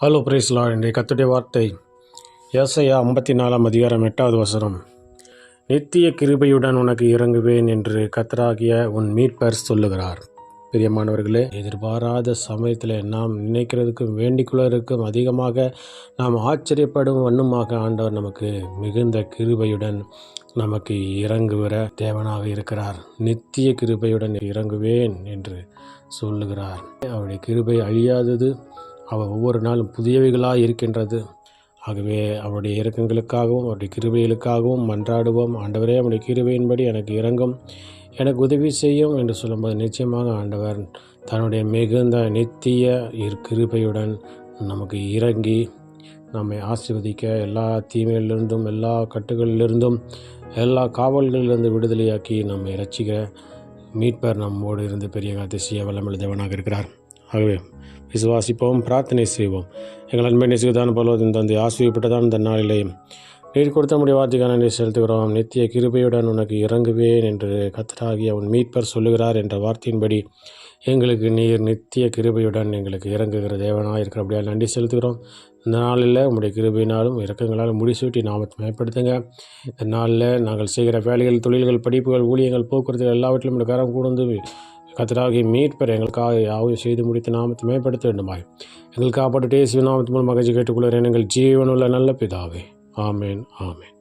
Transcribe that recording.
Hello price Lord. இன்றைய கர்த்தருடைய வார்த்தை ஏசாயா 54:8. நித்திய கிருபையுடன் உனக்கு இறங்குவேன் என்று கர்த்தராகிய உன் மீட்பர் சொல்லுகிறார். பிரியமானவர்களே, எதிர்பாராத சமயத்தில் நாம் நினைக்கிறதுக்கும் வேண்டிக்கொள்வதற்கும் அதிகமாக நாம் ஆச்சரியப்படும் வண்ணமாக ஆண்டவர் நமக்கு மிகுந்த கிருபையுடன் நமக்கு இறங்குகிற தேவனாக இருக்கிறார். நித்திய கிருபையுடன் இறங்குவேன் என்று சொல்லுகிறார். அவருடைய கிருபை அழியாதது, அவர் ஒவ்வொரு நாளும் புதியவைகளாக இருக்கின்றது. ஆகவே அவருடைய இரக்கங்களுக்காகவும் அவருடைய கிருபைகளுக்காகவும் மன்றாடுவோம். ஆண்டவரே, அவருடைய கிருபையின்படி எனக்கு இறங்கும், எனக்கு உதவி செய்யும் என்று சொல்லும்போது நிச்சயமாக ஆண்டவர் தன்னுடைய மிகுந்த நித்திய கிருபையுடன் நமக்கு இறங்கி நம்மை ஆசீர்வதிக்க, எல்லா தீமைகளிலிருந்தும் எல்லா கட்டுகளிலிருந்தும் எல்லா காவல்களிலிருந்து விடுதலையாக்கி நம்மை ரட்சிக்க மீட்பர் நம்மோடு இருந்து பெரிய காரியத்தை செய்ய வல்லமையுள்ள தேவனாக இருக்கிறார். ஆகவே விசுவாசிப்போம், பிரார்த்தனை செய்வோம். எங்கள் அன்பை நேசிக்கத்தான் பலவதும் தந்தை, ஆசீர்வதிக்கப்பட்டதான் இந்த நாளிலே நீர் கொடுத்த முடிய வார்த்தைக்கான நன்றி செலுத்துகிறோம். நித்திய கிருபையுடன் உனக்கு இறங்குவேன் என்று கர்த்தராகிய உன் மீட்பர் சொல்லுகிறார் என்ற வார்த்தையின்படி எங்களுக்கு நீர் நித்திய கிருபையுடன் எங்களுக்கு இறங்குகிற தேவனாக இருக்கிறபடியால் நன்றி செலுத்துகிறோம். இந்த நாளில் உங்களுடைய கிருபையினாலும் இரக்கங்களாலும் முடிசூட்டி நாமத்தை மேம்படுத்துங்க. இந்த நாளில் நாங்கள் செய்கிற வேலைகள், தொழில்கள், படிப்புகள், ஊழியங்கள், போக்குவரத்து எல்லாவற்றிலும் இந்த கரம் கூர்ந்து கர்த்தராகிய மீட்பர் எங்களுக்காக யாவும் செய்து முடித்து நாமத்தை மேம்படுத்த வேண்டுமாய் எங்கள் காப்பாற்று இயேசுவின் நாமத்தின் மூலம் மகிழ்ச்சி கேட்டுக்கொள்கிறேன். எங்கள் ஜீவனுள்ள நல்ல பிதாவே. ஆமேன், ஆமேன்.